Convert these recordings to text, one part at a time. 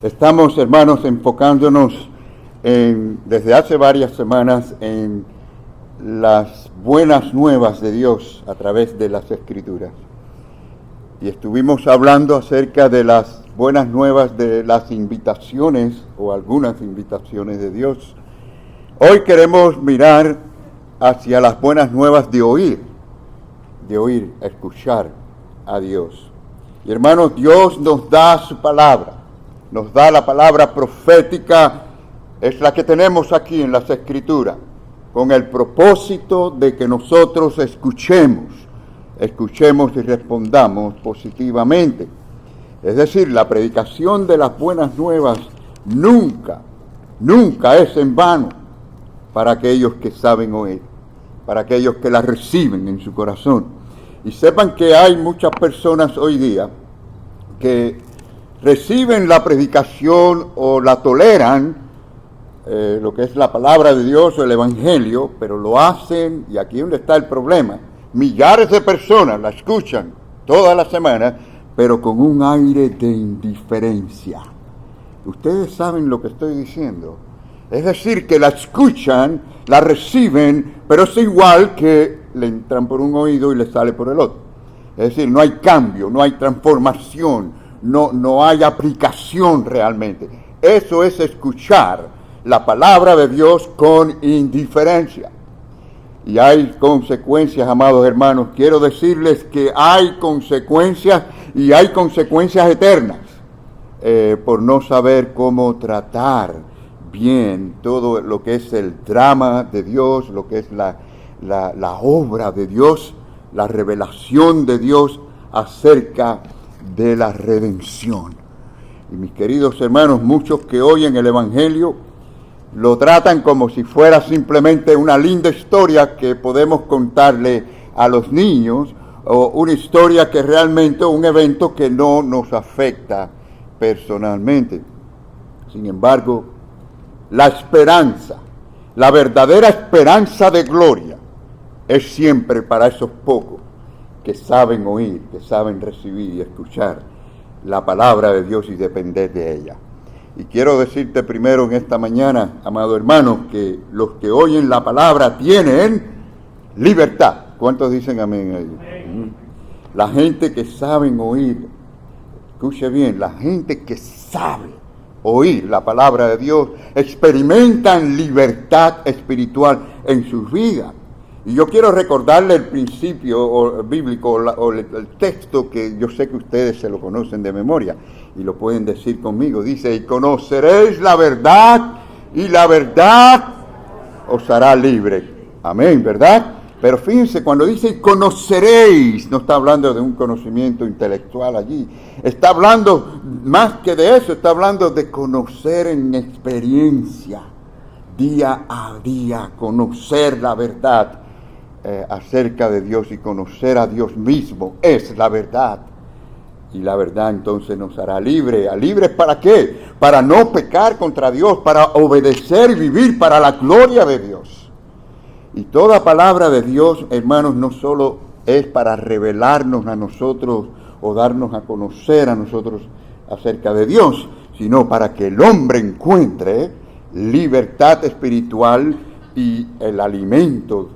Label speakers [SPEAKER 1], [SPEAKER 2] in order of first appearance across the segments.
[SPEAKER 1] Estamos, hermanos, enfocándonos desde hace varias semanas en las buenas nuevas de Dios a través de las Escrituras. Y estuvimos hablando acerca de las buenas nuevas de las invitaciones o algunas invitaciones de Dios. Hoy queremos mirar hacia las buenas nuevas de oír, escuchar a Dios. Y hermanos, Dios nos da su palabra. Nos da la palabra profética, es la que tenemos aquí en las Escrituras, con el propósito de que nosotros escuchemos y respondamos positivamente. Es decir, la predicación de las buenas nuevas nunca es en vano para aquellos que saben oír, para aquellos que la reciben en su corazón. Y sepan que hay muchas personas hoy día que reciben la predicación o la toleran, lo que es la palabra de Dios o el Evangelio, pero lo hacen, y aquí es donde está el problema. Millares de personas la escuchan toda la semana, pero con un aire de indiferencia. Ustedes saben lo que estoy diciendo. Es decir, que la escuchan, la reciben, pero es igual que le entran por un oído y le sale por el otro. Es decir, no hay cambio, no hay transformación. No hay aplicación realmente. Eso es escuchar la palabra de Dios con indiferencia. Y hay consecuencias, amados hermanos. Quiero decirles que hay consecuencias y hay consecuencias eternas por no saber cómo tratar bien todo lo que es el drama de Dios, lo que es la obra de Dios, la revelación de Dios acerca de la redención. Y mis queridos hermanos, muchos que oyen el Evangelio lo tratan como si fuera simplemente una linda historia que podemos contarle a los niños, o una historia que realmente, un evento que no nos afecta personalmente. Sin embargo, la esperanza, la verdadera esperanza de gloria, es siempre para esos pocos que saben oír, que saben recibir y escuchar la palabra de Dios y depender de ella. Y quiero decirte primero en esta mañana, amado hermano, que los que oyen la palabra tienen libertad. ¿Cuántos dicen amén ahí? La gente que saben oír, escuche bien, la gente que sabe oír la palabra de Dios, experimentan libertad espiritual en sus vidas. Y yo quiero recordarle el principio bíblico o el texto que yo sé que ustedes se lo conocen de memoria y lo pueden decir conmigo. Dice, y conoceréis la verdad y la verdad os hará libre. Amén, ¿verdad? Pero fíjense, cuando dice conoceréis, no está hablando de un conocimiento intelectual allí. Está hablando más que de eso, está hablando de conocer en experiencia, día a día, conocer la verdad. Acerca de Dios y conocer a Dios mismo es la verdad. Y la verdad entonces nos hará libres. ¿Libres para qué? Para no pecar contra Dios, para obedecer y vivir para la gloria de Dios. Y toda palabra de Dios, hermanos, no solo es para revelarnos a nosotros o darnos a conocer a nosotros acerca de Dios, sino para que el hombre encuentre libertad espiritual y el alimento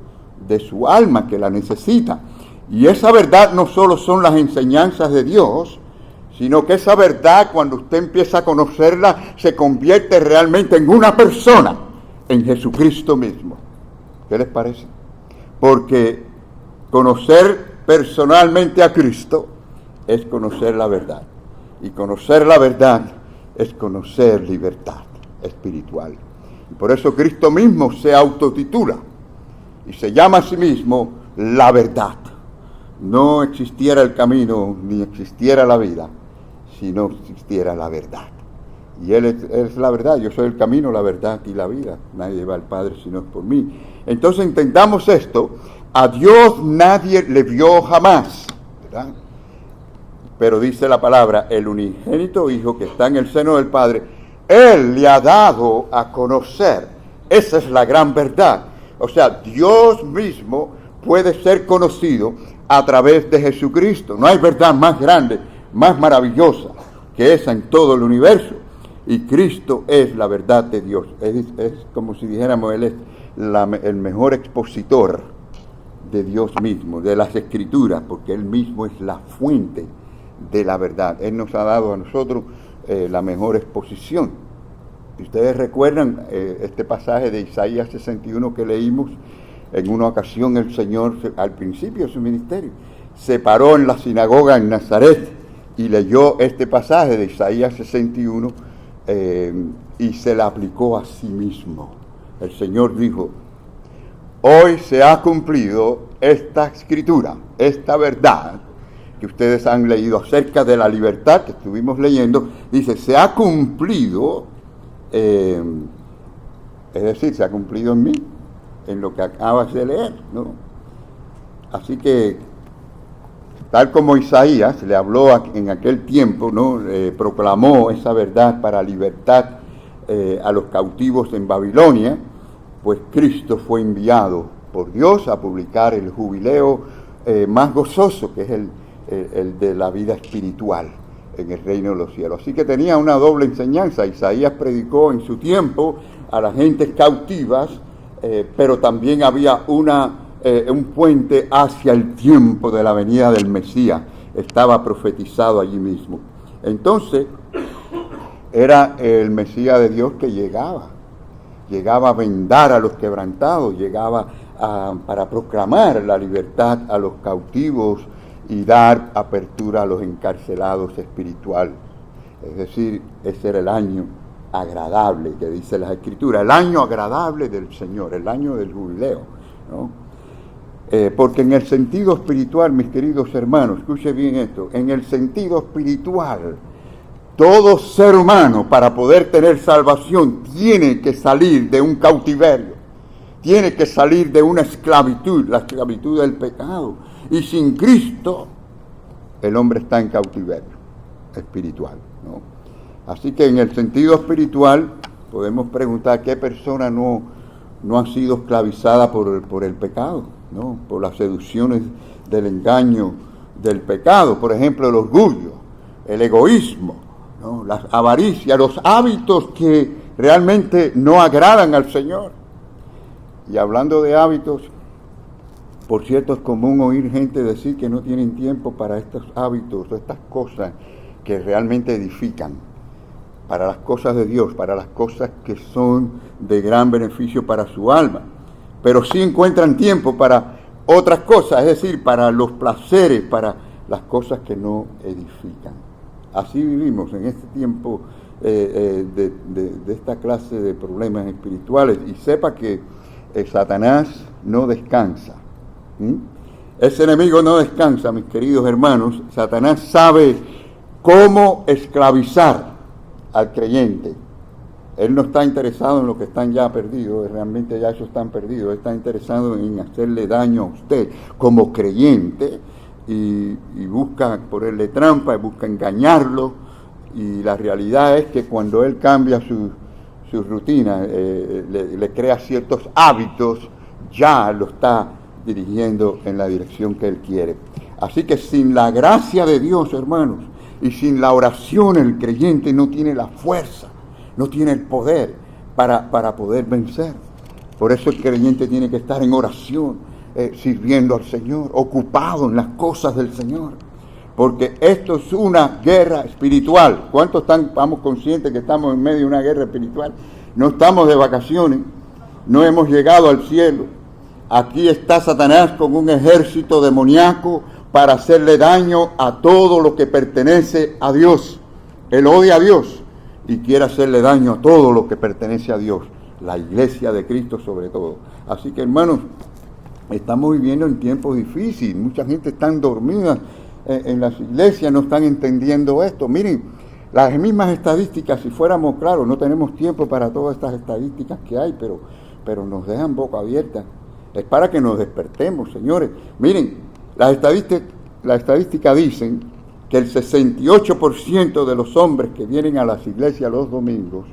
[SPEAKER 1] de su alma que la necesita. Y esa verdad no solo son las enseñanzas de Dios, sino que esa verdad, cuando usted empieza a conocerla, se convierte realmente en una persona, en Jesucristo mismo. ¿Qué les parece? Porque conocer personalmente a Cristo es conocer la verdad. Y conocer la verdad es conocer libertad espiritual. Y por eso Cristo mismo se autotitula y se llama a sí mismo la verdad. No existiera el camino, ni existiera la vida, si no existiera la verdad. Y Él es la verdad. Yo soy el camino, la verdad y la vida. Nadie va al Padre si no es por mí. Entonces entendamos esto. A Dios nadie le vio jamás, ¿verdad? Pero dice la palabra, el unigénito Hijo que está en el seno del Padre, Él le ha dado a conocer. Esa es la gran verdad. O sea, Dios mismo puede ser conocido a través de Jesucristo. No hay verdad más grande, más maravillosa que esa en todo el universo. Y Cristo es la verdad de Dios. Es como si dijéramos, Él es el mejor expositor de Dios mismo, de las Escrituras, porque Él mismo es la fuente de la verdad. Él nos ha dado a nosotros la mejor exposición. Ustedes recuerdan este pasaje de Isaías 61 que leímos. En una ocasión el Señor, al principio de su ministerio, se paró en la sinagoga en Nazaret y leyó este pasaje de Isaías 61 y se la aplicó a sí mismo. El Señor dijo: hoy se ha cumplido esta escritura, esta verdad que ustedes han leído acerca de la libertad que estuvimos leyendo. Dice, se ha cumplido, es decir, se ha cumplido en mí, en lo que acabas de leer, ¿no? Así que, tal como Isaías le habló en aquel tiempo, ¿no? Proclamó esa verdad para libertad a los cautivos en Babilonia, pues Cristo fue enviado por Dios a publicar el jubileo más gozoso, que es el de la vida espiritual en el reino de los cielos. Así que tenía una doble enseñanza. Isaías predicó en su tiempo a las gentes cautivas, pero también había un puente hacia el tiempo de la venida del Mesías. Estaba profetizado allí mismo. Entonces, era el Mesías de Dios que llegaba a vendar a los quebrantados, llegaba para proclamar la libertad a los cautivos y dar apertura a los encarcelados espirituales. Es decir, ese era el año agradable que dice la Escritura, el año agradable del Señor, el año del jubileo, ¿no? Porque en el sentido espiritual, mis queridos hermanos, escuche bien esto, en el sentido espiritual, todo ser humano, para poder tener salvación, tiene que salir de un cautiverio, tiene que salir de una esclavitud, la esclavitud del pecado. Y sin Cristo, el hombre está en cautiverio espiritual, ¿no? Así que en el sentido espiritual, podemos preguntar qué persona no ha sido esclavizada por el pecado, ¿no? Por las seducciones del engaño del pecado. Por ejemplo, el orgullo, el egoísmo, ¿no? La avaricia, los hábitos que realmente no agradan al Señor. Y hablando de hábitos, por cierto, es común oír gente decir que no tienen tiempo para estos hábitos, estas cosas que realmente edifican, para las cosas de Dios, para las cosas que son de gran beneficio para su alma. Pero sí encuentran tiempo para otras cosas, es decir, para los placeres, para las cosas que no edifican. Así vivimos en este tiempo de esta clase de problemas espirituales. Y sepa que Satanás no descansa. Ese enemigo no descansa, mis queridos hermanos. Satanás sabe cómo esclavizar al creyente. Él no está interesado en los que están ya perdidos, realmente ya ellos están perdidos. Él está interesado en hacerle daño a usted como creyente y busca ponerle trampa, y busca engañarlo. Y la realidad es que cuando él cambia su rutina, le crea ciertos hábitos, ya lo está dirigiendo en la dirección que él quiere. Así que sin la gracia de Dios, hermanos, y sin la oración, el creyente no tiene la fuerza, no tiene el poder para poder vencer. Por eso el creyente tiene que estar en oración, sirviendo al Señor, ocupado en las cosas del Señor. Porque esto es una guerra espiritual. ¿Cuántos estamos conscientes que estamos en medio de una guerra espiritual? No estamos de vacaciones, no hemos llegado al cielo. Aquí está Satanás con un ejército demoníaco para hacerle daño a todo lo que pertenece a Dios. Él odia a Dios y quiere hacerle daño a todo lo que pertenece a Dios, la iglesia de Cristo sobre todo. Así que, hermanos, estamos viviendo en tiempos difíciles. Mucha gente está dormida en las iglesias, no están entendiendo esto. Miren, las mismas estadísticas, si fuéramos claros, no tenemos tiempo para todas estas estadísticas que hay, pero nos dejan boca abierta. Es para que nos despertemos, señores. Miren, las estadísticas dicen que el 68% de los hombres que vienen a las iglesias los domingos,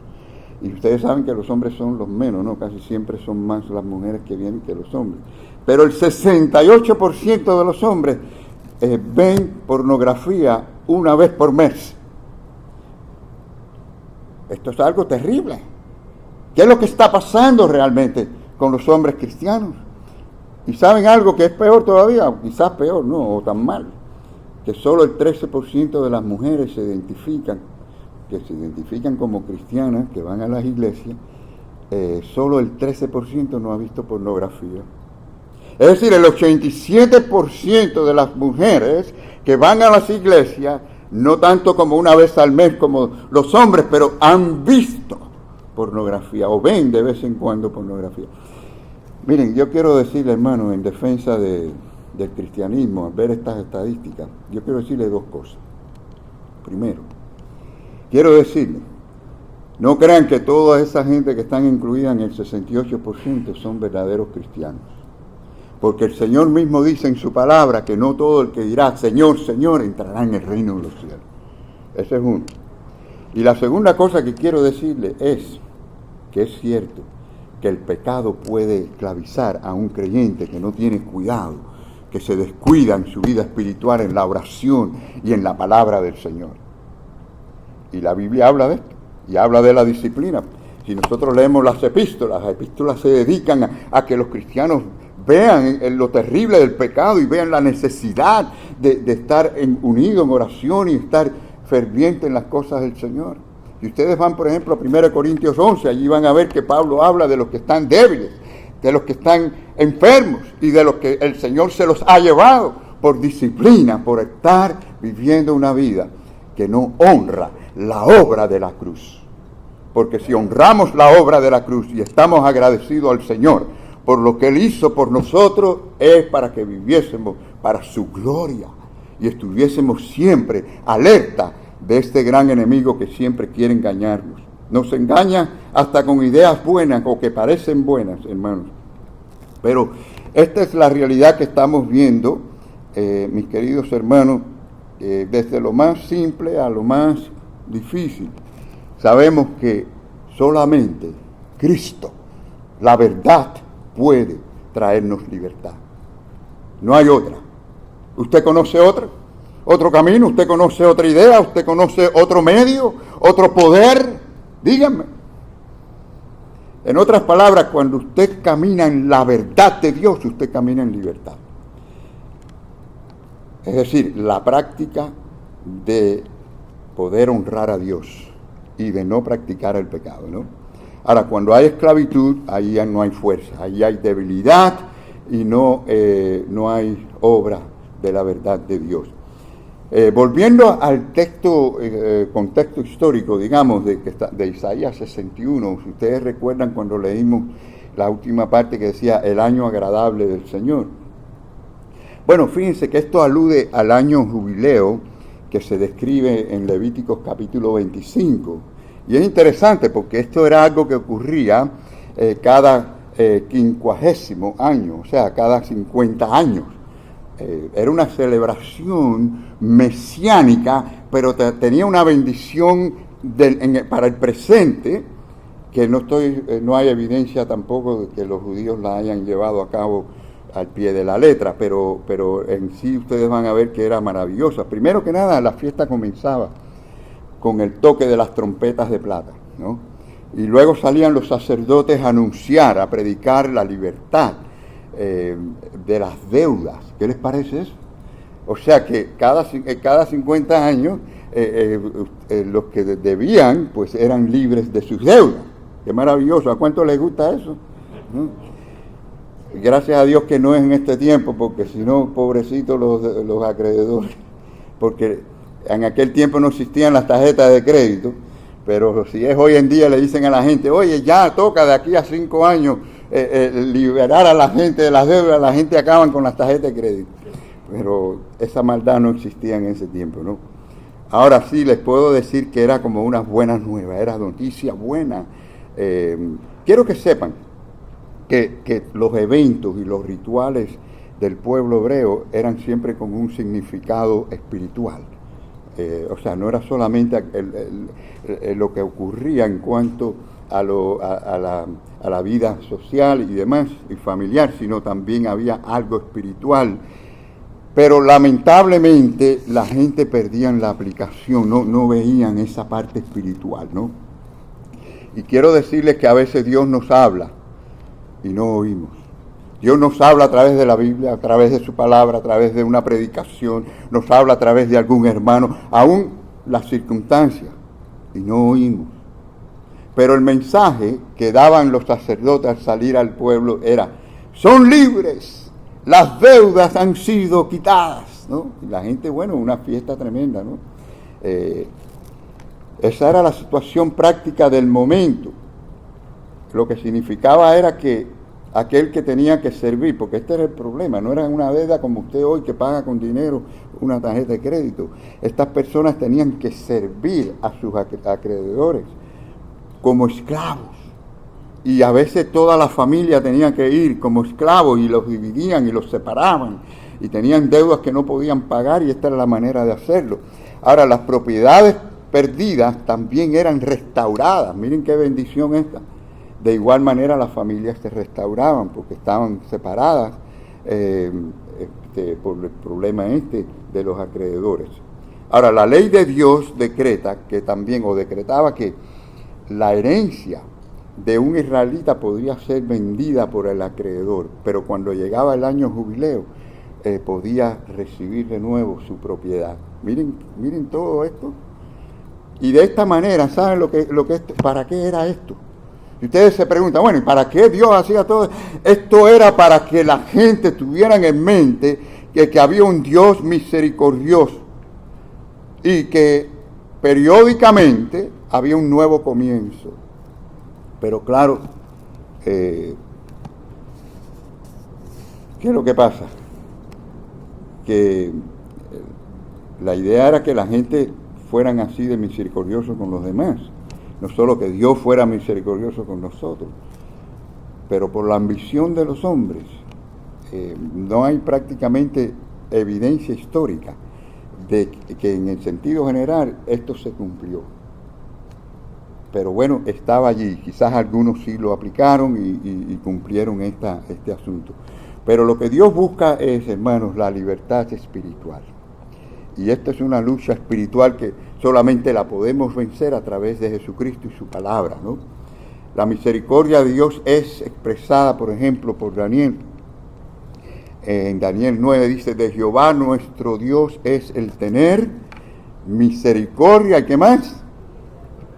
[SPEAKER 1] y ustedes saben que los hombres son los menos, ¿no? Casi siempre son más las mujeres que vienen que los hombres. Pero el 68% de los hombres ven pornografía una vez por mes. Esto es algo terrible. ¿Qué es lo que está pasando realmente con los hombres cristianos? Y saben algo que es peor todavía, o quizás peor, no, o tan mal, que solo el 13% de las mujeres se identifican como cristianas, que van a las iglesias, solo el 13% no ha visto pornografía. Es decir, el 87% de las mujeres que van a las iglesias, no tanto como una vez al mes como los hombres, pero han visto pornografía o ven de vez en cuando pornografía. Miren, yo quiero decirle, hermano, en defensa del cristianismo, al ver estas estadísticas, yo quiero decirle dos cosas. Primero, quiero decirle, no crean que toda esa gente que están incluida en el 68% son verdaderos cristianos. Porque el Señor mismo dice en su palabra que no todo el que dirá Señor, Señor, entrará en el reino de los cielos. Ese es uno. Y la segunda cosa que quiero decirle es que es cierto que el pecado puede esclavizar a un creyente que no tiene cuidado, que se descuida en su vida espiritual, en la oración y en la palabra del Señor. Y la Biblia habla de esto, y habla de la disciplina. Si nosotros leemos las epístolas se dedican a que los cristianos vean lo terrible del pecado y vean la necesidad de estar unidos en oración y estar ferviente en las cosas del Señor. Si ustedes van, por ejemplo, a 1 Corintios 11, allí van a ver que Pablo habla de los que están débiles, de los que están enfermos y de los que el Señor se los ha llevado por disciplina, por estar viviendo una vida que no honra la obra de la cruz. Porque si honramos la obra de la cruz y estamos agradecidos al Señor por lo que Él hizo por nosotros, es para que viviésemos para su gloria y estuviésemos siempre alerta de este gran enemigo que siempre quiere engañarnos. Nos engaña hasta con ideas buenas o que parecen buenas, hermanos. Pero esta es la realidad que estamos viendo, mis queridos hermanos, desde lo más simple a lo más difícil. Sabemos que solamente Cristo, la verdad, puede traernos libertad. No hay otra. ¿Usted conoce otra? ¿Otro camino? ¿Usted conoce otra idea? ¿Usted conoce otro medio? ¿Otro poder? Díganme. En otras palabras, cuando usted camina en la verdad de Dios, usted camina en libertad. Es decir, la práctica de poder honrar a Dios y de no practicar el pecado, ¿no? Ahora, cuando hay esclavitud, ahí ya no hay fuerza, ahí hay debilidad y no hay obra de la verdad de Dios. Volviendo al texto, contexto histórico, digamos, de Isaías 61, si ustedes recuerdan cuando leímos la última parte que decía el año agradable del Señor. Bueno, fíjense que esto alude al año jubileo que se describe en Levíticos capítulo 25. Y es interesante porque esto era algo que ocurría cada 50 año, o sea, cada 50 años. Era una celebración mesiánica, pero tenía una bendición para el presente, que no hay evidencia tampoco de que los judíos la hayan llevado a cabo al pie de la letra, pero en sí ustedes van a ver que era maravillosa. Primero que nada, la fiesta comenzaba con el toque de las trompetas de plata, ¿no? Y luego salían los sacerdotes a anunciar, a predicar la libertad de las deudas. ¿Qué les parece eso? O sea que cada 50 años los que debían pues eran libres de sus deudas. Qué maravilloso. ¿A cuánto les gusta eso? ¿No? Gracias a Dios que no es en este tiempo, porque si no, pobrecitos los acreedores, porque en aquel tiempo no existían las tarjetas de crédito, pero si es hoy en día le dicen a la gente, oye, ya toca de aquí a 5 años liberar a la gente de las deudas, la gente acaban con las tarjetas de crédito. Pero esa maldad no existía en ese tiempo, ¿no? Ahora sí les puedo decir que era como unas buenas nuevas, era noticia buena. Quiero que sepan que los eventos y los rituales del pueblo hebreo eran siempre con un significado espiritual. O sea, no era solamente lo que ocurría en cuanto a la vida social y demás, y familiar, sino también había algo espiritual. Pero lamentablemente la gente perdía la aplicación, no veían esa parte espiritual, ¿no? Y quiero decirles que a veces Dios nos habla y no oímos. Dios nos habla a través de la Biblia, a través de su palabra, a través de una predicación, nos habla a través de algún hermano, aún las circunstancias, y no oímos. Pero el mensaje que daban los sacerdotes al salir al pueblo era: son libres, las deudas han sido quitadas, ¿no? Y la gente, bueno, una fiesta tremenda, ¿no? Esa era la situación práctica del momento. Lo que significaba era que aquel que tenía que servir, porque este era el problema, no era una deuda como usted hoy que paga con dinero una tarjeta de crédito. Estas personas tenían que servir a sus acreedores como esclavos. Y a veces toda la familia tenía que ir como esclavos y los dividían y los separaban. Y tenían deudas que no podían pagar y esta era la manera de hacerlo. Ahora, las propiedades perdidas también eran restauradas. Miren qué bendición esta. De igual manera las familias se restauraban porque estaban separadas por el problema de los acreedores. Ahora, la ley de Dios decretaba que la herencia de un israelita podría ser vendida por el acreedor, pero cuando llegaba el año jubileo podía recibir de nuevo su propiedad. Miren todo esto. Y de esta manera, ¿saben para qué era esto? Y ustedes se preguntan, bueno, ¿y para qué Dios hacía todo? Esto era para que la gente tuviera en mente que había un Dios misericordioso y que periódicamente había un nuevo comienzo. Pero claro, ¿qué es lo que pasa? Que la idea era que la gente fueran así de misericordiosos con los demás. No solo que Dios fuera misericordioso con nosotros, pero por la ambición de los hombres, no hay prácticamente evidencia histórica de que en el sentido general esto se cumplió. Pero bueno, estaba allí, quizás algunos sí lo aplicaron y cumplieron este asunto. Pero lo que Dios busca es, hermanos, la libertad espiritual. Y esta es una lucha espiritual que solamente la podemos vencer a través de Jesucristo y su palabra, ¿no? La misericordia de Dios es expresada, por ejemplo, por Daniel. En Daniel 9 dice: de Jehová nuestro Dios es el tener misericordia. ¿Y qué más?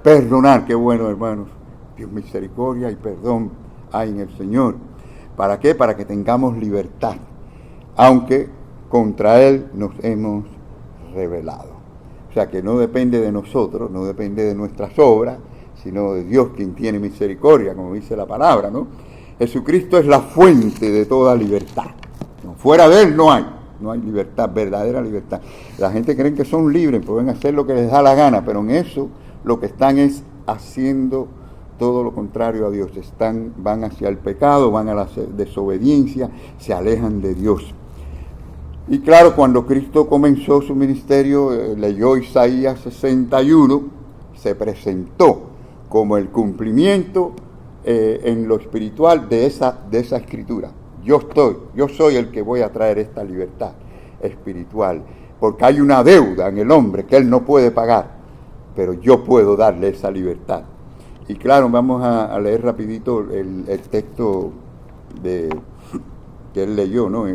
[SPEAKER 1] Perdonar. Qué bueno, hermanos. Dios, misericordia y perdón hay en el Señor. ¿Para qué? Para que tengamos libertad. Aunque contra Él nos hemos rebelado. O sea que no depende de nosotros, no depende de nuestras obras, sino de Dios quien tiene misericordia, como dice la palabra, ¿no? Jesucristo es la fuente de toda libertad. No, fuera de Él no hay libertad, verdadera libertad. La gente cree que son libres, pueden hacer lo que les da la gana, pero en eso lo que están es haciendo todo lo contrario a Dios. Van hacia el pecado, van a la desobediencia, se alejan de Dios. Y claro, cuando Cristo comenzó su ministerio, leyó Isaías 61, se presentó como el cumplimiento en lo espiritual de esa escritura. Yo soy el que voy a traer esta libertad espiritual, porque hay una deuda en el hombre que él no puede pagar, pero yo puedo darle esa libertad. Y claro, vamos a leer rapidito el texto que él leyó, ¿no?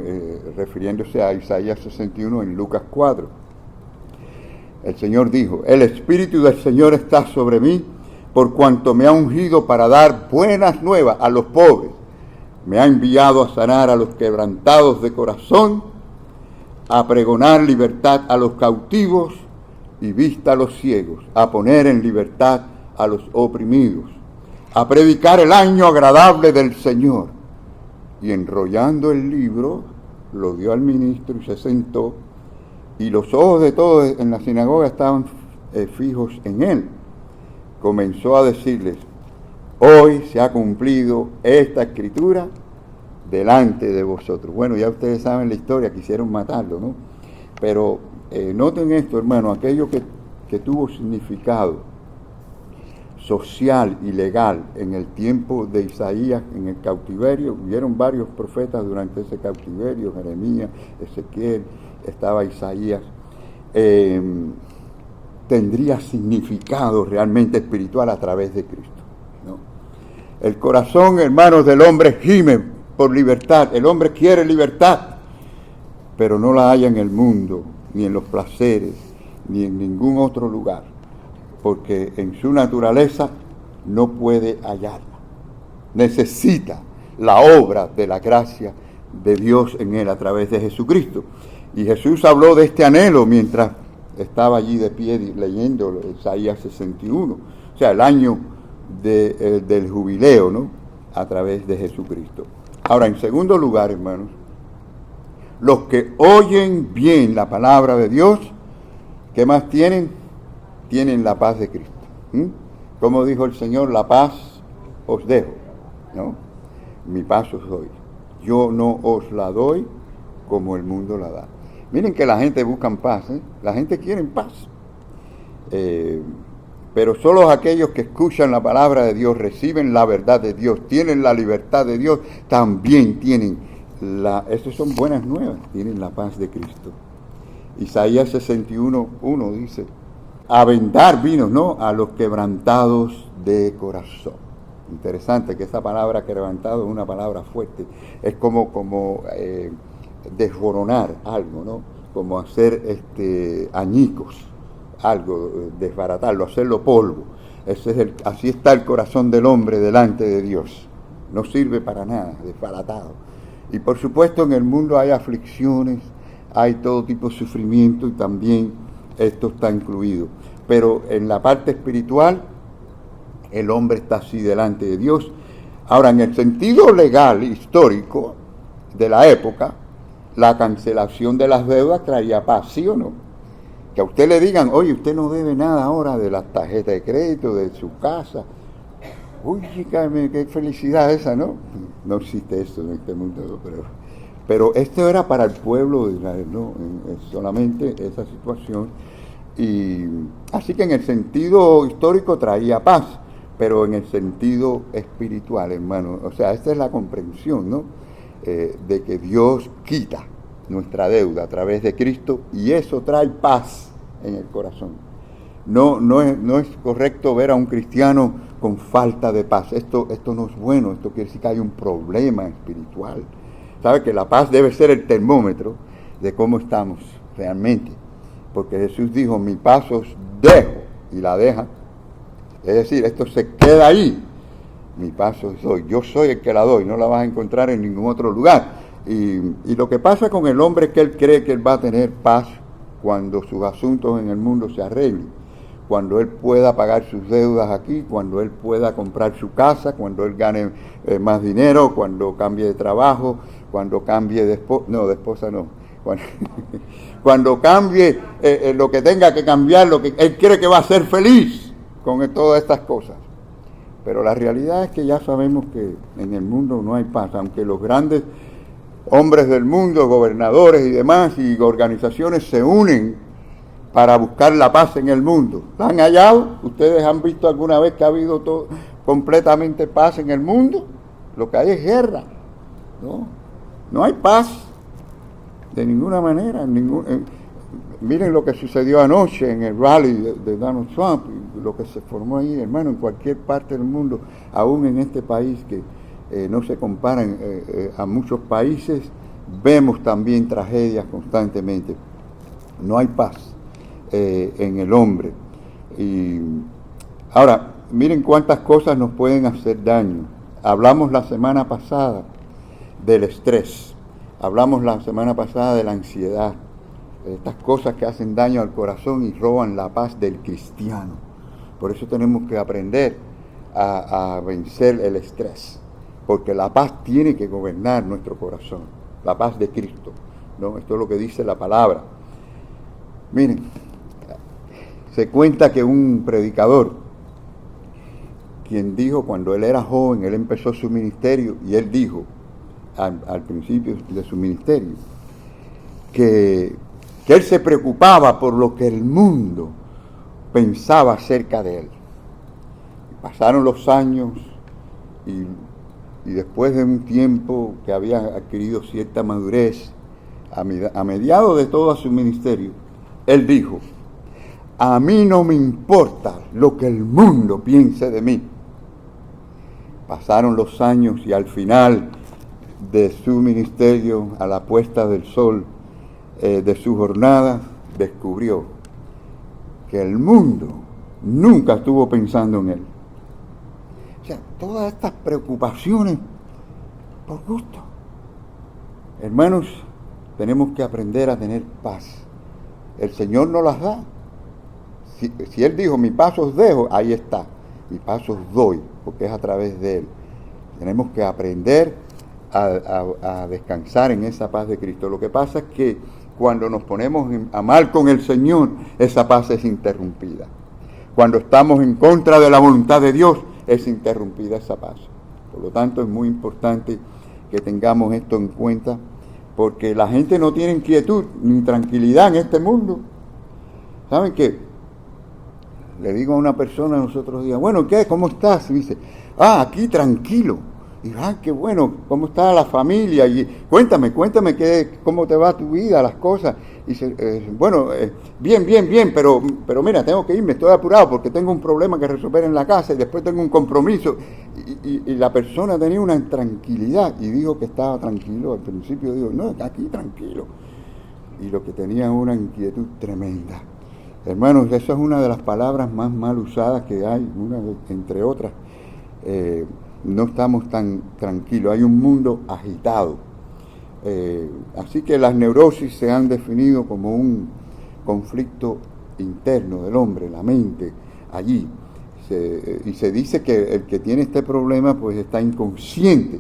[SPEAKER 1] Refiriéndose a Isaías 61 en Lucas 4. El Señor dijo: el Espíritu del Señor está sobre mí, por cuanto me ha ungido para dar buenas nuevas a los pobres. Me ha enviado a sanar a los quebrantados de corazón, a pregonar libertad a los cautivos y vista a los ciegos, a poner en libertad a los oprimidos, a predicar el año agradable del Señor. Y enrollando el libro, lo dio al ministro y se sentó, y los ojos de todos en la sinagoga estaban fijos en él. Comenzó a decirles: hoy se ha cumplido esta escritura delante de vosotros. Bueno, ya ustedes saben la historia, quisieron matarlo, ¿no? Pero noten esto, hermano, aquello que tuvo significado social y legal en el tiempo de Isaías en el cautiverio. Hubieron varios profetas durante ese cautiverio: Jeremías, Ezequiel, estaba Isaías. Tendría significado realmente espiritual a través de Cristo. El corazón, hermanos, del hombre gime por libertad. El hombre quiere libertad, pero no la halla en el mundo, ni en los placeres, ni en ningún otro lugar, porque en su naturaleza no puede hallarla. Necesita la obra de la gracia de Dios en él a través de Jesucristo. Y Jesús habló de este anhelo mientras estaba allí de pie leyendo Isaías 61, o sea, el año del jubileo, ¿no? A través de Jesucristo. Ahora, en segundo lugar, hermanos, los que oyen bien la palabra de Dios, ¿qué más tienen? Tienen la paz de Cristo. Como dijo el Señor, la paz os dejo, ¿no? Mi paz os doy. Yo no os la doy como el mundo la da. Miren que la gente busca paz, ¿eh? La gente quiere paz. Pero solo aquellos que escuchan la palabra de Dios, reciben la verdad de Dios, tienen la libertad de Dios, también tienen estas son buenas nuevas, tienen la paz de Cristo. Isaías 61:1 dice, a vendar vinos, ¿no? A los quebrantados de corazón. Interesante que esa palabra quebrantado es una palabra fuerte. Es como desboronar algo, ¿no? Como hacer añicos, algo, desbaratarlo, hacerlo polvo. Así está el corazón del hombre delante de Dios. No sirve para nada, desbaratado. Y por supuesto en el mundo hay aflicciones, hay todo tipo de sufrimiento y también esto está incluido. Pero en la parte espiritual, el hombre está así delante de Dios. Ahora, en el sentido legal, histórico, de la época, la cancelación de las deudas traía paz, ¿sí o no? Que a usted le digan, oye, usted no debe nada ahora de las tarjetas de crédito, de su casa. Uy, qué felicidad esa, ¿no? No existe eso en este mundo, pero esto era para el pueblo de Israel, ¿no? Solamente esa situación. Y así que en el sentido histórico traía paz, pero en el sentido espiritual, hermano, o sea, esta es la comprensión, ¿no? De que Dios quita nuestra deuda a través de Cristo y eso trae paz en el corazón. No es correcto ver a un cristiano con falta de paz. Esto no es bueno, esto quiere decir que hay un problema espiritual. ¿Sabe? Que la paz debe ser el termómetro de cómo estamos realmente. Porque Jesús dijo, mi paz os dejo, y la deja. Es decir, esto se queda ahí. Mi paz os doy. Yo soy el que la doy, no la vas a encontrar en ningún otro lugar. Y lo que pasa con el hombre es que él cree que él va a tener paz cuando sus asuntos en el mundo se arreglen. Cuando él pueda pagar sus deudas aquí, cuando él pueda comprar su casa, cuando él gane más dinero, cuando cambie de trabajo, cuando cambie de esposa, no, de esposa no, cuando cambie lo que tenga que cambiar, lo que él cree que va a ser feliz con todas estas cosas. Pero la realidad es que ya sabemos que en el mundo no hay paz, aunque los grandes hombres del mundo, gobernadores y demás, y organizaciones se unen para buscar la paz en el mundo. ¿La han hallado? ¿Ustedes han visto alguna vez que ha habido completamente paz en el mundo? Lo que hay es guerra, ¿no? No hay paz de ninguna manera. Miren lo que sucedió anoche en el rally de Donald Trump, lo que se formó ahí, hermano, en cualquier parte del mundo, aún en este país que no se comparan a muchos países, vemos también tragedias constantemente. No hay paz en el hombre. Y ahora, miren cuántas cosas nos pueden hacer daño. Hablamos la semana pasada del estrés, hablamos la semana pasada de la ansiedad, estas cosas que hacen daño al corazón y roban la paz del cristiano. Por eso tenemos que aprender a vencer el estrés, porque la paz tiene que gobernar nuestro corazón, la paz de Cristo, ¿no? Esto es lo que dice la palabra. Miren, se cuenta que un predicador, quien dijo cuando él era joven, él empezó su ministerio, y él dijo al principio de su ministerio que él se preocupaba por lo que el mundo pensaba acerca de él. Pasaron los años y después de un tiempo que había adquirido cierta madurez, a mediados de todo su ministerio, él dijo, a mí no me importa lo que el mundo piense de mí. Pasaron los años y al final de su ministerio, a la puesta del sol de su jornada, descubrió que el mundo nunca estuvo pensando en él. O sea, todas estas preocupaciones por gusto. Hermanos, tenemos que aprender a tener paz. El Señor nos las da. Si Él dijo, mi paz os dejo, ahí está. Mi paz os doy, porque es a través de Él. Tenemos que aprender a descansar en esa paz de Cristo. Lo que pasa es que cuando nos ponemos a mal con el Señor, esa paz es interrumpida. Cuando estamos en contra de la voluntad de Dios, es interrumpida esa paz. Por lo tanto, es muy importante que tengamos esto en cuenta, porque la gente no tiene inquietud ni tranquilidad en este mundo. ¿Saben qué? Le digo a una persona los otros días, bueno, ¿qué? ¿Cómo estás? Y dice, aquí tranquilo. Y qué bueno, ¿cómo está la familia? Y cuéntame cómo te va tu vida, las cosas. Y dice, bueno, bien, pero mira, tengo que irme, estoy apurado porque tengo un problema que resolver en la casa y después tengo un compromiso. Y la persona tenía una tranquilidad y dijo que estaba tranquilo. Al principio dijo, no, está aquí tranquilo. Y lo que tenía es una inquietud tremenda. Hermanos, esa es una de las palabras más mal usadas que hay, entre otras. No estamos tan tranquilos, hay un mundo agitado. Así que las neurosis se han definido como un conflicto interno del hombre, la mente, allí. Y se dice que el que tiene este problema pues está inconsciente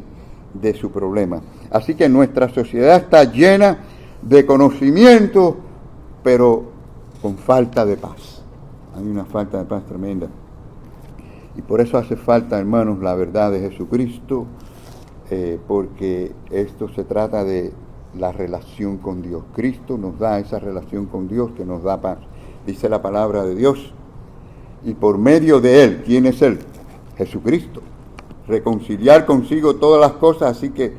[SPEAKER 1] de su problema. Así que nuestra sociedad está llena de conocimiento, pero con falta de paz. Hay una falta de paz tremenda. Y por eso hace falta, hermanos, la verdad de Jesucristo, porque esto se trata de la relación con Dios. Cristo nos da esa relación con Dios que nos da paz. Dice la palabra de Dios. Y por medio de Él, ¿quién es Él? Jesucristo. Reconciliar consigo todas las cosas, así que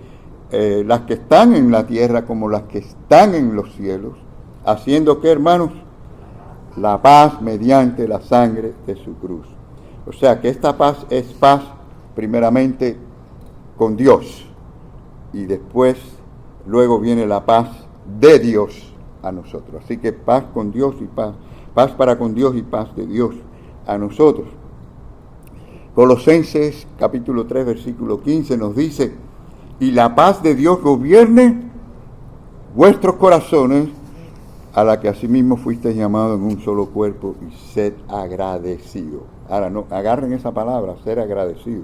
[SPEAKER 1] las que están en la tierra como las que están en los cielos, haciendo que, hermanos, la paz mediante la sangre de su cruz. O sea que esta paz es paz primeramente con Dios y después, luego viene la paz de Dios a nosotros. Así que paz con Dios y paz para con Dios y paz de Dios a nosotros. Colosenses capítulo 3 versículo 15 nos dice, y la paz de Dios gobierne vuestros corazones, a la que asimismo fuisteis llamados en un solo cuerpo, y sed agradecidos. Ahora, no, agarren esa palabra, ser agradecido.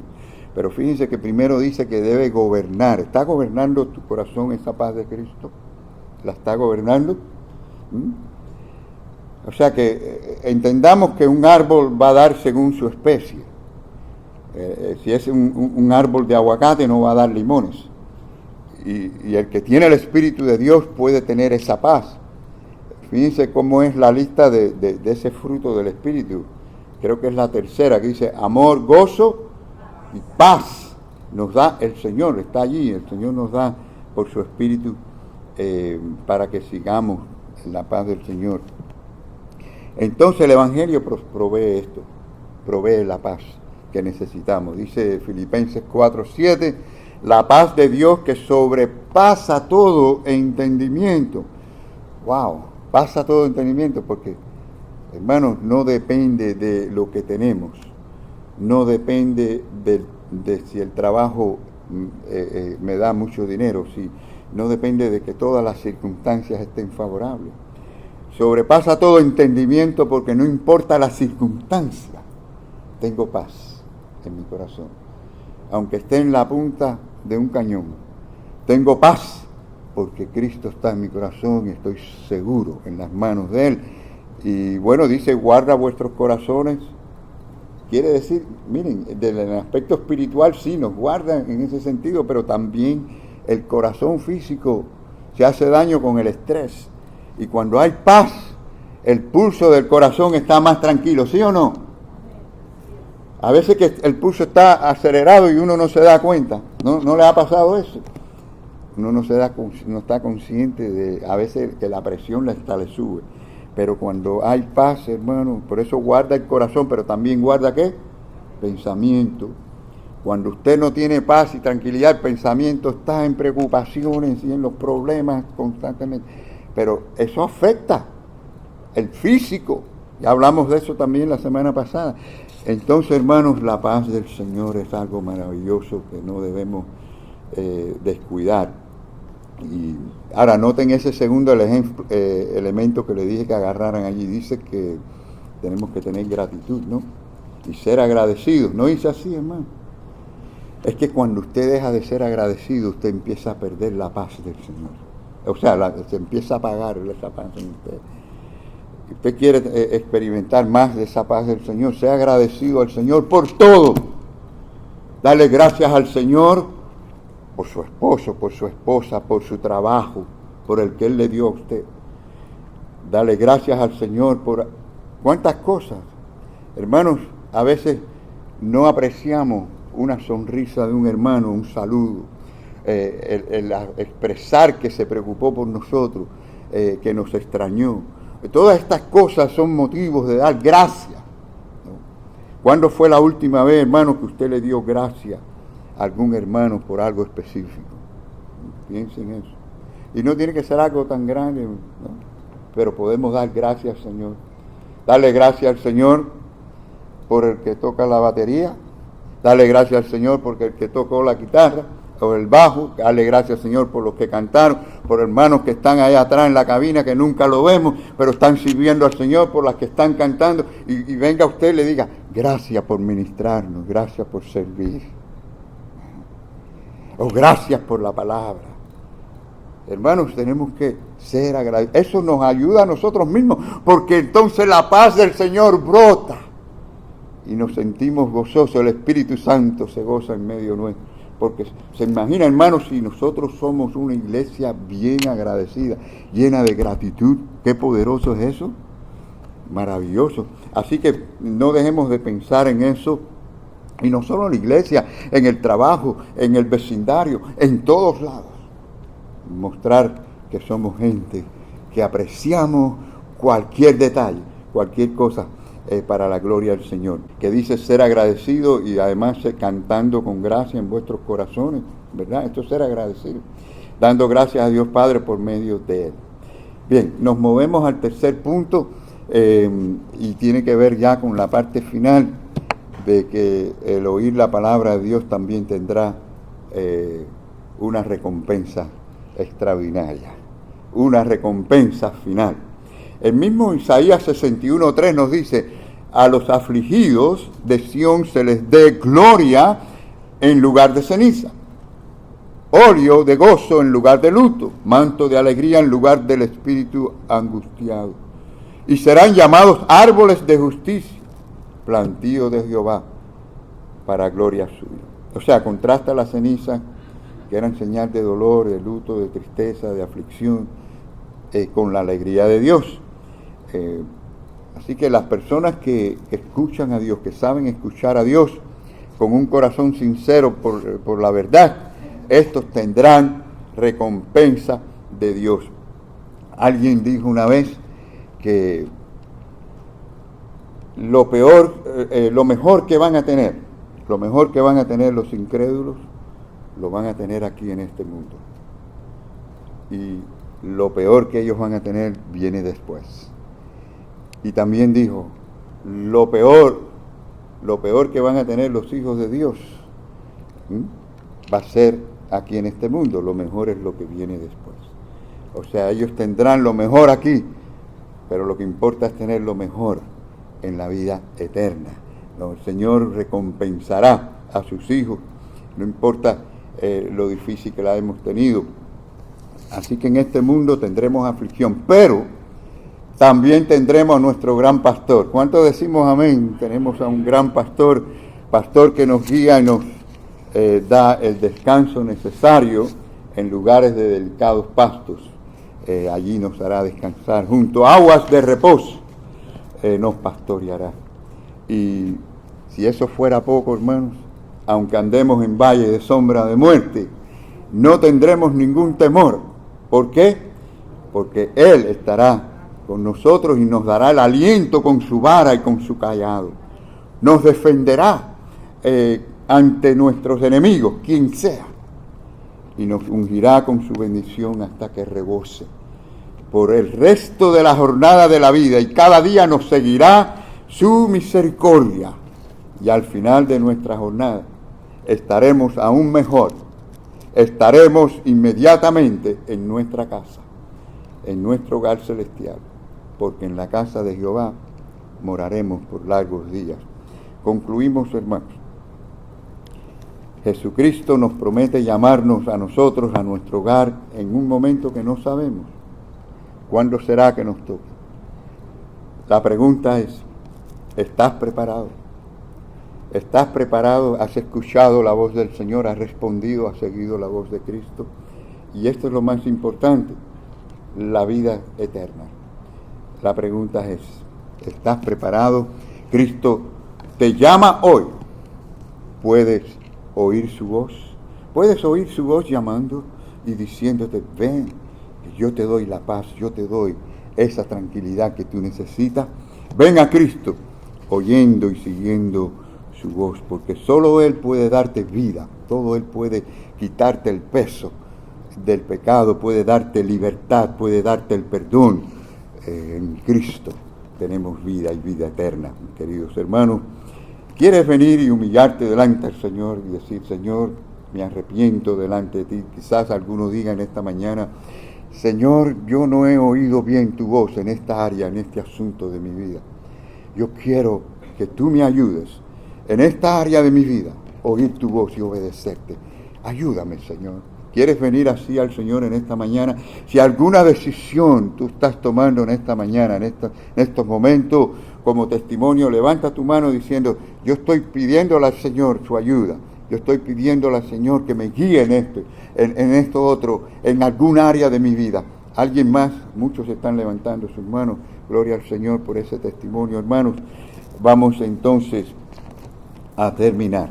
[SPEAKER 1] Pero fíjense que primero dice que debe gobernar. ¿Está gobernando tu corazón esa paz de Cristo? ¿La está gobernando? O sea que entendamos que un árbol va a dar según su especie. Si es un árbol de aguacate no va a dar limones. Y el que tiene el Espíritu de Dios puede tener esa paz. Fíjense cómo es la lista de ese fruto del Espíritu. Creo que es la tercera, que dice amor, gozo y paz. Nos da el Señor, está allí, el Señor nos da por su Espíritu para que sigamos en la paz del Señor. Entonces el Evangelio provee esto, provee la paz que necesitamos. Dice Filipenses 4:7, la paz de Dios que sobrepasa todo entendimiento. ¡Wow! Pasa todo entendimiento porque, hermanos, no depende de lo que tenemos, no depende de si el trabajo me da mucho dinero, no depende de que todas las circunstancias estén favorables. Sobrepasa todo entendimiento porque no importa la circunstancia, tengo paz en mi corazón. Aunque esté en la punta de un cañón, tengo paz porque Cristo está en mi corazón y estoy seguro en las manos de Él. Y bueno, dice, guarda vuestros corazones. Quiere decir, miren, del aspecto espiritual sí nos guarda en ese sentido, pero también el corazón físico se hace daño con el estrés. Y cuando hay paz, el pulso del corazón está más tranquilo, ¿sí o no? A veces que el pulso está acelerado y uno no se da cuenta. ¿No le ha pasado eso? Uno no está consciente de, a veces, que la presión le sube. Pero cuando hay paz, hermano, por eso guarda el corazón, pero también guarda ¿qué? Pensamiento. Cuando usted no tiene paz y tranquilidad, el pensamiento está en preocupaciones y en los problemas constantemente. Pero eso afecta el físico. Ya hablamos de eso también la semana pasada. Entonces, hermanos, la paz del Señor es algo maravilloso que no debemos descuidar. Y ahora noten ese segundo elemento que le dije que agarraran allí. Dice que tenemos que tener gratitud, ¿no? Y ser agradecidos. No dice así, hermano. Es que cuando usted deja de ser agradecido, usted empieza a perder la paz del Señor. O sea, se empieza a apagar esa paz en usted. Usted quiere experimentar más de esa paz del Señor, sea agradecido al Señor por todo. Dale gracias al Señor por su esposo, por su esposa, por su trabajo, por el que Él le dio a usted. Dale gracias al Señor por cuántas cosas. Hermanos, a veces no apreciamos una sonrisa de un hermano, un saludo, el expresar que se preocupó por nosotros, que nos extrañó. Todas estas cosas son motivos de dar gracias, ¿no? ¿Cuándo fue la última vez, hermano, que usted le dio gracias a algún hermano por algo específico? Piensen en eso. Y no tiene que ser algo tan grande, ¿no? Pero podemos dar gracias al Señor. Darle gracias al Señor por el que toca la batería. Darle gracias al Señor por el que tocó la guitarra o el bajo. Darle gracias al Señor por los que cantaron, por hermanos que están ahí atrás en la cabina que nunca lo vemos, pero están sirviendo al Señor, por las que están cantando. Y venga usted y le diga, gracias por ministrarnos, gracias por servir. O gracias por la palabra. Hermanos, tenemos que ser agradecidos. Eso nos ayuda a nosotros mismos, porque entonces la paz del Señor brota. Y nos sentimos gozosos, el Espíritu Santo se goza en medio nuestro. Porque se imagina, hermanos, si nosotros somos una iglesia bien agradecida, llena de gratitud, qué poderoso es eso, maravilloso. Así que no dejemos de pensar en eso, y no solo en la iglesia, en el trabajo, en el vecindario, en todos lados. Mostrar que somos gente que apreciamos cualquier detalle, cualquier cosa, para la gloria del Señor, que dice ser agradecido y además cantando con gracia en vuestros corazones, ¿verdad? Esto es ser agradecido, dando gracias a Dios Padre por medio de Él. Bien, nos movemos al tercer punto y tiene que ver ya con la parte final de que el oír la palabra de Dios también tendrá una recompensa extraordinaria, una recompensa final. El mismo Isaías 61:3 nos dice, a los afligidos de Sión se les dé gloria en lugar de ceniza, óleo de gozo en lugar de luto, manto de alegría en lugar del espíritu angustiado. Y serán llamados árboles de justicia, plantío de Jehová, para gloria suya. O sea, contrasta la ceniza, que eran señal de dolor, de luto, de tristeza, de aflicción, con la alegría de Dios. Así que las personas que escuchan a Dios, que saben escuchar a Dios con un corazón sincero por la verdad, estos tendrán recompensa de Dios. Alguien dijo una vez que lo mejor que van a tener los incrédulos, lo van a tener aquí en este mundo. Y lo peor que ellos van a tener viene después. Y también dijo, lo peor que van a tener los hijos de Dios va a ser aquí en este mundo, lo mejor es lo que viene después. O sea, ellos tendrán lo mejor aquí, pero lo que importa es tener lo mejor en la vida eterna. El Señor recompensará a sus hijos, no importa lo difícil que la hemos tenido. Así que en este mundo tendremos aflicción, pero también tendremos a nuestro gran pastor. ¿Cuántos decimos amén? Tenemos a un gran pastor que nos guía y nos da el descanso necesario en lugares de delicados pastos. Allí nos hará descansar. Junto a aguas de reposo nos pastoreará. Y si eso fuera poco, hermanos, aunque andemos en valle de sombra de muerte, no tendremos ningún temor. ¿Por qué? Porque Él estará con nosotros y nos dará el aliento con su vara y con su cayado. Nos defenderá ante nuestros enemigos, quien sea, y nos ungirá con su bendición hasta que rebose por el resto de la jornada de la vida, y cada día nos seguirá su misericordia, y al final de nuestra jornada estaremos aún mejor, estaremos inmediatamente en nuestra casa, en nuestro hogar celestial, porque en la casa de Jehová moraremos por largos días. Concluimos, hermanos. Jesucristo nos promete llamarnos a nosotros, a nuestro hogar, en un momento que no sabemos cuándo será que nos toque. La pregunta es, ¿estás preparado? ¿Estás preparado? ¿Has escuchado la voz del Señor? ¿Has respondido? ¿Has seguido la voz de Cristo? Y esto es lo más importante, la vida eterna. La pregunta es, ¿estás preparado? Cristo te llama hoy. ¿Puedes oír su voz? ¿Puedes oír su voz llamando y diciéndote, ven, que yo te doy la paz, yo te doy esa tranquilidad que tú necesitas? Ven a Cristo, oyendo y siguiendo su voz, porque solo Él puede darte vida, solo Él puede quitarte el peso del pecado, puede darte libertad, puede darte el perdón. En Cristo tenemos vida y vida eterna, queridos hermanos. ¿Quieres venir y humillarte delante del Señor y decir, Señor, me arrepiento delante de ti? Quizás algunos digan esta mañana, Señor, yo no he oído bien tu voz en esta área, en este asunto de mi vida. Yo quiero que tú me ayudes en esta área de mi vida, oír tu voz y obedecerte. Ayúdame, Señor. ¿Quieres venir así al Señor en esta mañana? Si alguna decisión tú estás tomando en esta mañana, en estos momentos, como testimonio, levanta tu mano diciendo, yo estoy pidiéndole al Señor su ayuda. Yo estoy pidiéndole al Señor que me guíe en esto otro, en algún área de mi vida. ¿Alguien más? Muchos están levantando sus manos. Gloria al Señor por ese testimonio, hermanos. Vamos entonces a terminar.